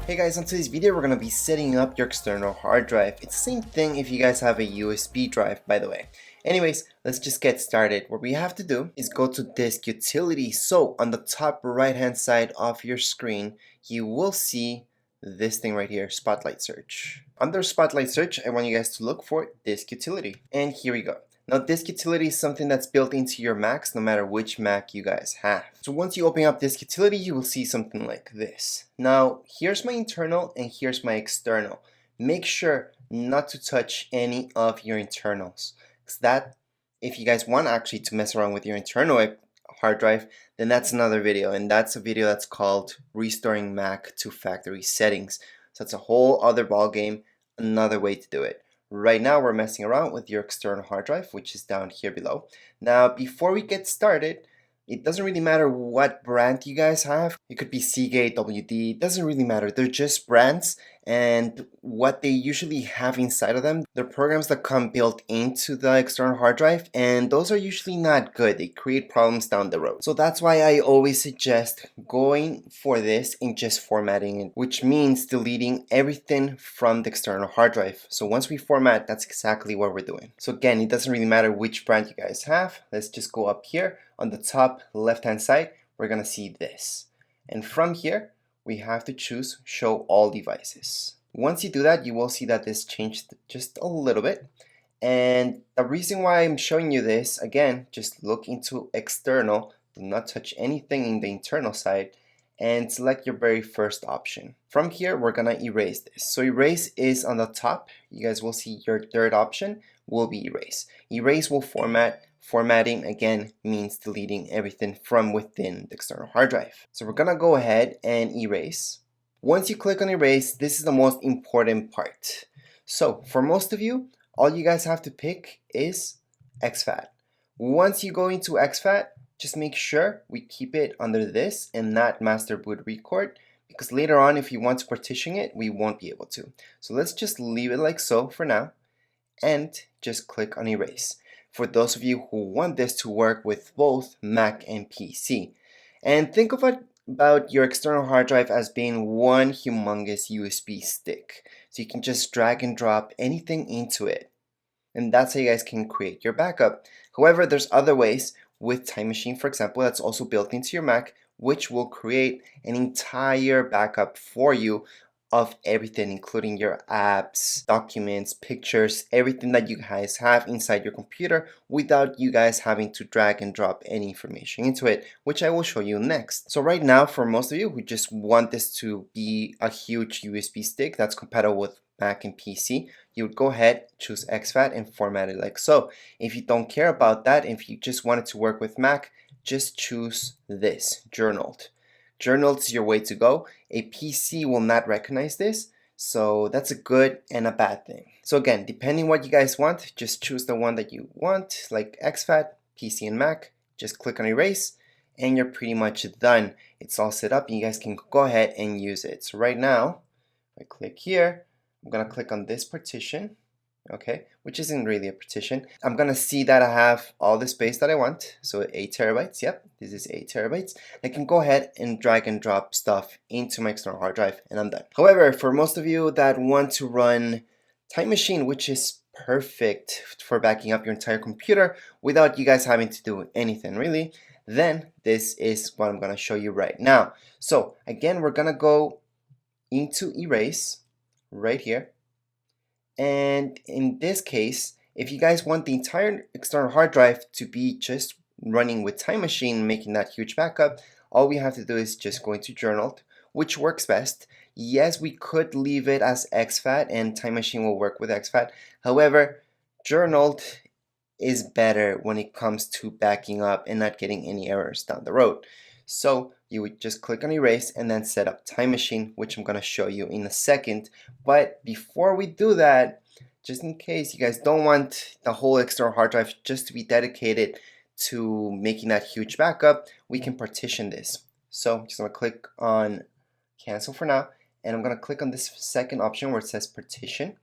Hey guys, on today's video we're going to be setting up your external hard drive. It's the same thing if you guys have a USB drive, by the way. Anyways, let's just get started. What we have to do is go to Disk Utility. So on the top right hand side of your screen, you will see this thing right here, Spotlight Search. Under Spotlight Search, I want you guys to look for Disk Utility. And here we go. Now, Disk Utility is something that's built into your Macs, no matter which Mac you guys have. So once you open up Disk Utility, you will see something like this. Now, here's my internal and here's my external. Make sure not to touch any of your internals. Because that, if you guys want actually to mess around with your internal hard drive, then that's another video. And that's a video that's called Restoring Mac to Factory Settings. So it's a whole other ball game, another way to do it. Right now we're messing around with your external hard drive, which is down here below. Now before we get started, it doesn't really matter what brand you guys have. It could be Seagate, WD, it doesn't really matter. They're just brands, and what they usually have inside of them, they're programs that come built into the external hard drive, and those are usually not good. They create problems down the road. So that's why I always suggest going for this and just formatting it, which means deleting everything from the external hard drive. So once we format, that's exactly what we're doing. So again, it doesn't really matter which brand you guys have. Let's just go up here. On the top left hand side, we're gonna see this. And from here, we have to choose Show All Devices. Once you do that, you will see that this changed just a little bit. And the reason why I'm showing you this, again, just look into External, do not touch anything in the internal side, and select your very first option. From here, we're gonna erase this. So erase is on the top. You guys will see your third option will be erase. Erase will format. Formatting again means deleting everything from within the external hard drive. So we're gonna go ahead and erase. Once you click on erase, this is the most important part. So for most of you, all you guys have to pick is exFAT. Once you go into exFAT, just make sure we keep it under this and not master boot record, because later on if you want to partition it, we won't be able to. So let's just leave it like so for now and just click on erase. For those of you who want this to work with both Mac and PC. And think of it about your external hard drive as being one humongous USB stick. So you can just drag and drop anything into it. And that's how you guys can create your backup. However, there's other ways with Time Machine, for example, that's also built into your Mac, which will create an entire backup for you of everything, including your apps, documents, pictures, everything that you guys have inside your computer without you guys having to drag and drop any information into it, which I will show you next. So right now, for most of you who just want this to be a huge USB stick that's compatible with Mac and PC, you would go ahead, choose exFAT and format it like so. If you don't care about that, if you just want it to work with Mac, just choose this, Journaled. Journaled is your way to go. A PC will not recognize this, so that's a good and a bad thing. So again, depending what you guys want, just choose the one that you want, like exFAT, PC and Mac. Just click on erase, and you're pretty much done. It's all set up, and you guys can go ahead and use it. So right now, I click here, I'm gonna click on this partition, okay, which isn't really a partition. I'm gonna see that I have all the space that I want, so 8 terabytes. Yep, this is 8 terabytes. I can go ahead and drag and drop stuff into my external hard drive, and I'm done. However, for most of you that want to run Time Machine, which is perfect for backing up your entire computer without you guys having to do anything really, then this is what I'm gonna show you right now. So again, we're gonna go into erase right here. And in this case, if you guys want the entire external hard drive to be just running with Time Machine, making that huge backup, all we have to do is just go into Journaled, which works best. Yes, we could leave it as exFAT and Time Machine will work with exFAT. However, Journaled is better when it comes to backing up and not getting any errors down the road. So you would just click on erase and then set up Time Machine, which I'm going to show you in a second. But before we do that, just in case you guys don't want the whole external hard drive just to be dedicated to making that huge backup, we can partition this. So I'm just going to click on cancel for now, and I'm going to click on this second option where it says partition.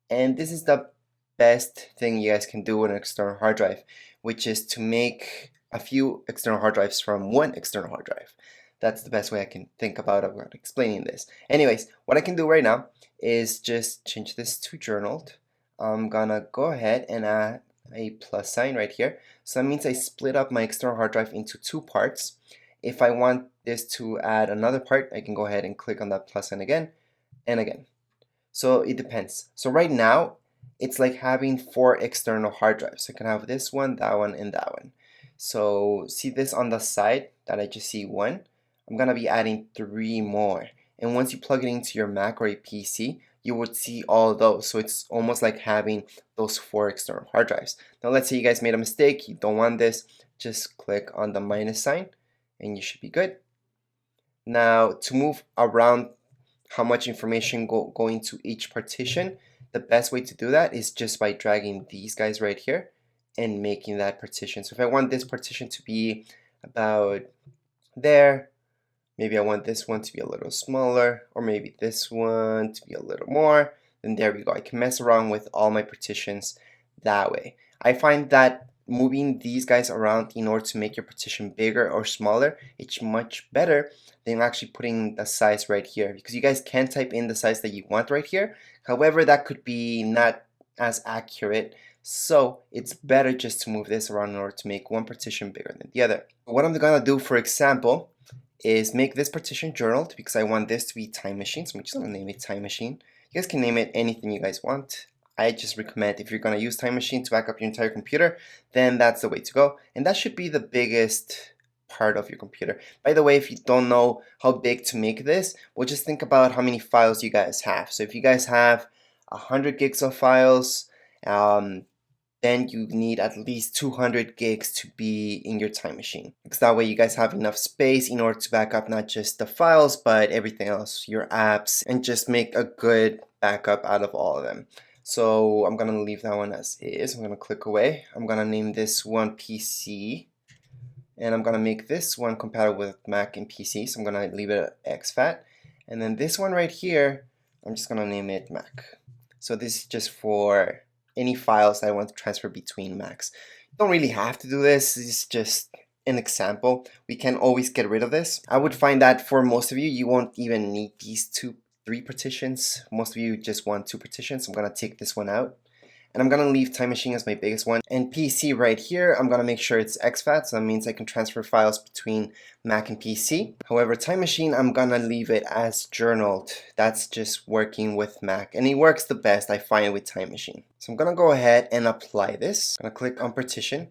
And this is the best thing you guys can do with an external hard drive, which is to make a few external hard drives from one external hard drive. That's the best way I can think about explaining this. Anyways, what I can do right now is just change this to journaled. I'm gonna go ahead and add a plus sign right here. So that means I split up my external hard drive into two parts. If I want this to add another part, I can go ahead and click on that plus sign again and again. So it depends. So right now, it's like having 4 external hard drives. So I can have this one, and that one. So see this on the side that I just see one? I'm gonna be adding 3 more. And once you plug it into your Mac or a PC, you would see all those. So it's almost like having those 4 external hard drives. Now let's say you guys made a mistake, you don't want this, just click on the minus sign and you should be good. Now to move around how much information going to each partition, the best way to do that is just by dragging these guys right here and making that partition. So if I want this partition to be about there, maybe I want this one to be a little smaller, or maybe this one to be a little more, then there we go. I can mess around with all my partitions that way. I find that moving these guys around in order to make your partition bigger or smaller, it's much better than actually putting the size right here, because you guys can type in the size that you want right here. However, that could be not as accurate, so it's better just to move this around in order to make one partition bigger than the other. What I'm gonna do, for example, is make this partition journaled, because I want this to be time machine. So I'm just gonna name it time machine. You guys can name it anything you guys want. I just recommend, if you're gonna use time machine to back up your entire computer, then that's the way to go. And that should be the biggest part of your computer. By the way, if you don't know how big to make this, well, just think about how many files you guys have. So if you guys have 100 gigs of files, then you need at least 200 gigs to be in your time machine, because that way you guys have enough space in order to back up not just the files but everything else, your apps, and just make a good backup out of all of them. So I'm gonna leave that one as is. I'm gonna click away. I'm gonna name this one PC, and I'm gonna make this one compatible with Mac and PC, so I'm gonna leave it at exFAT. And then this one right here, I'm just gonna name it Mac. So this is just for any files I want to transfer between Macs. You don't really have to do this. It's just an example. We can always get rid of this. I would find that for most of you, you won't even need these 3 partitions. Most of you just want 2 partitions. I'm gonna take this one out, and I'm gonna leave time machine as my biggest one. And PC right here, I'm gonna make sure it's exFAT, so that means I can transfer files between Mac and PC. However, time machine, I'm gonna leave it as journaled. That's just working with Mac, and it works the best, I find, with time machine. So I'm gonna go ahead and apply this. I'm gonna click on partition.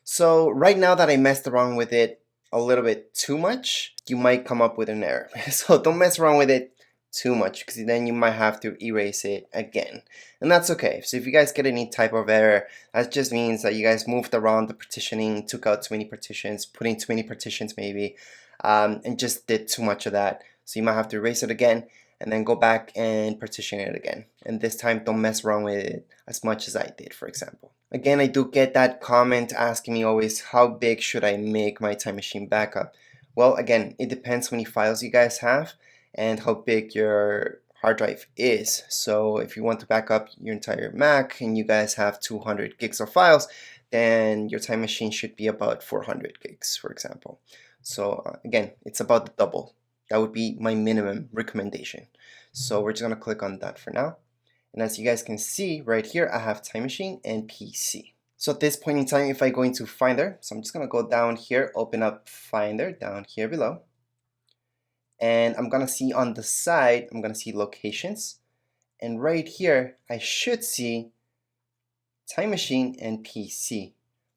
So right now that I messed around with it a little bit too much, you might come up with an error. So don't mess around with it too much, because then you might have to erase it again, and that's okay. So if you guys get any type of error, that just means that you guys moved around the partitioning, took out too many partitions, put in too many partitions maybe, and just did too much of that. So you might have to erase it again and then go back and partition it again, and this time don't mess around with it as much as I did, for example. Again, I do get that comment asking me always, how big should I make my time machine backup? Well, again, it depends how many files you guys have and how big your hard drive is. So if you want to back up your entire Mac and you guys have 200 gigs of files, then your time machine should be about 400 gigs, for example. So again, it's about the double. That would be my minimum recommendation. So we're just gonna click on that for now. And as you guys can see right here, I have time machine and PC. So at this point in time, if I go into Finder, so I'm just gonna go down here, open up Finder down here below. And I'm gonna see on the side, I'm gonna see locations, and right here I should see time machine and PC.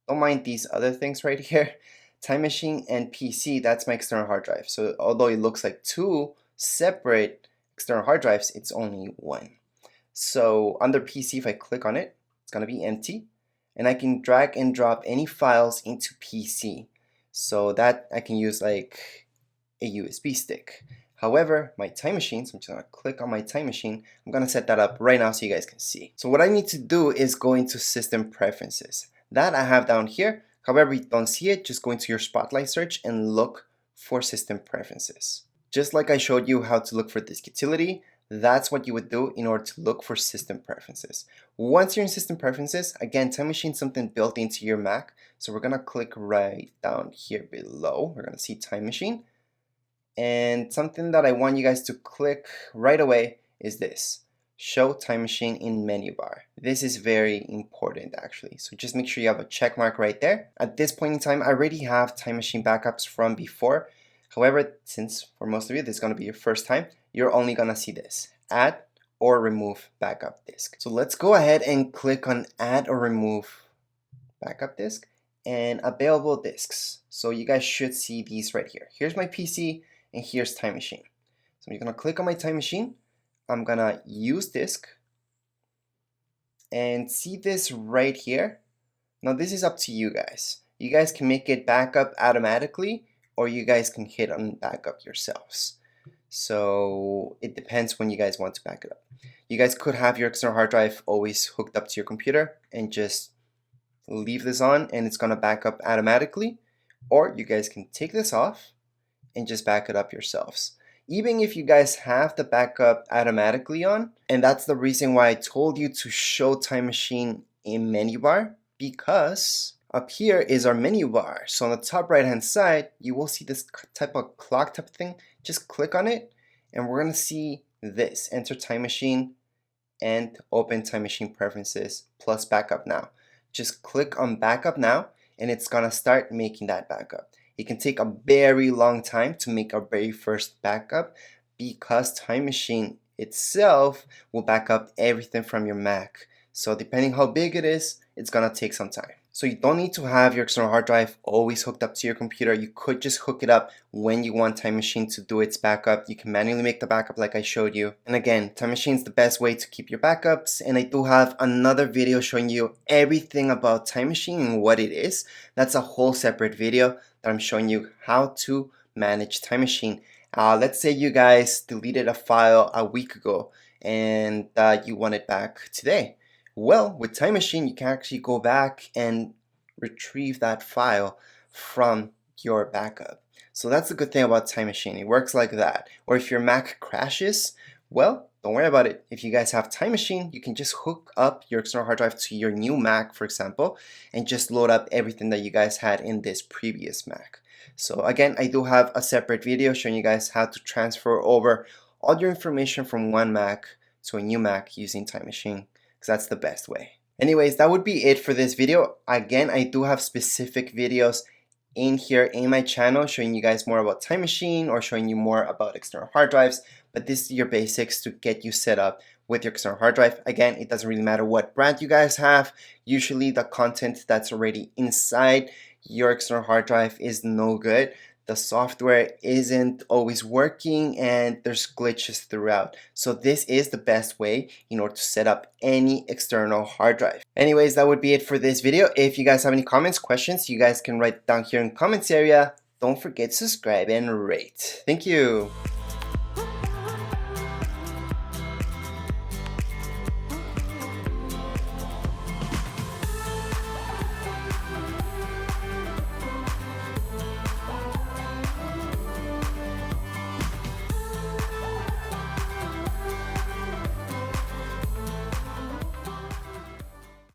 Don't mind these other things right here. Time machine and PC, that's my external hard drive. So although it looks like 2 separate external hard drives, it's only 1. So under PC, if I click on it, it's gonna be empty, and I can drag and drop any files into PC. So that I can use like a USB stick. However, my time machine, so I'm just gonna click on my time machine, I'm gonna set that up right now so you guys can see. So what I need to do is go into System Preferences. That I have down here. However, you don't see it, just go into your Spotlight search and look for System Preferences. Just like I showed you how to look for disk utility, that's what you would do in order to look for System Preferences. Once you're in System Preferences, again, time machine is something built into your Mac. So we're gonna click right down here below. We're gonna see time machine. And something that I want you guys to click right away is this: show time machine in menu bar. This is very important actually. So just make sure you have a check mark right there. At this point in time, I already have time machine backups from before. However, since for most of you this is going to be your first time, you're only going to see this: add or remove backup disk. So let's go ahead and click on add or remove backup disk and available disks. So you guys should see these right here. Here's my PC and here's time machine. So I'm gonna click on my time machine. I'm gonna use disk and see this right here. Now this is up to you guys. You guys can make it backup automatically, or you guys can hit on backup yourselves. So it depends when you guys want to back it up. You guys could have your external hard drive always hooked up to your computer and just leave this on and it's gonna back up automatically, or you guys can take this off and just back it up yourselves. Even if you guys have the backup automatically on, and that's the reason why I told you to show time machine in menu bar, because up here is our menu bar. So on the top right hand side, you will see this type of clock type of thing. Just click on it and we're gonna see this: enter time machine and open time machine preferences plus backup now. Just click on backup now and it's gonna start making that backup. It can take a very long time to make our very first backup because time machine itself will back up everything from your Mac. So depending how big it is, it's gonna take some time. So you don't need to have your external hard drive always hooked up to your computer. You could just hook it up when you want time machine to do its backup. You can manually make the backup like I showed you. And again, time machine is the best way to keep your backups. And I do have another video showing you everything about time machine and what it is. That's a whole separate video that I'm showing you how to manage time machine. Let's say you guys deleted a file a week ago and you want it back today. Well, with time machine, you can actually go back and retrieve that file from your backup. So that's the good thing about time machine. It works like that. Or if your Mac crashes, well, don't worry about it. If you guys have time machine, you can just hook up your external hard drive to your new Mac, for example, and just load up everything that you guys had in this previous Mac. So again, I do have a separate video showing you guys how to transfer over all your information from one Mac to a new Mac using time machine, because that's the best way. Anyways, that would be it for this video. Again, I do have specific videos in here in my channel showing you guys more about time machine or showing you more about external hard drives, but this is your basics to get you set up with your external hard drive. Again, it doesn't really matter what brand you guys have. Usually the content that's already inside your external hard drive is no good. The software isn't always working and there's glitches throughout. So this is the best way in order to set up any external hard drive. Anyways, that would be it for this video. If you guys have any comments, questions, you guys can write down here in the comments area. Don't forget to subscribe and rate. Thank you.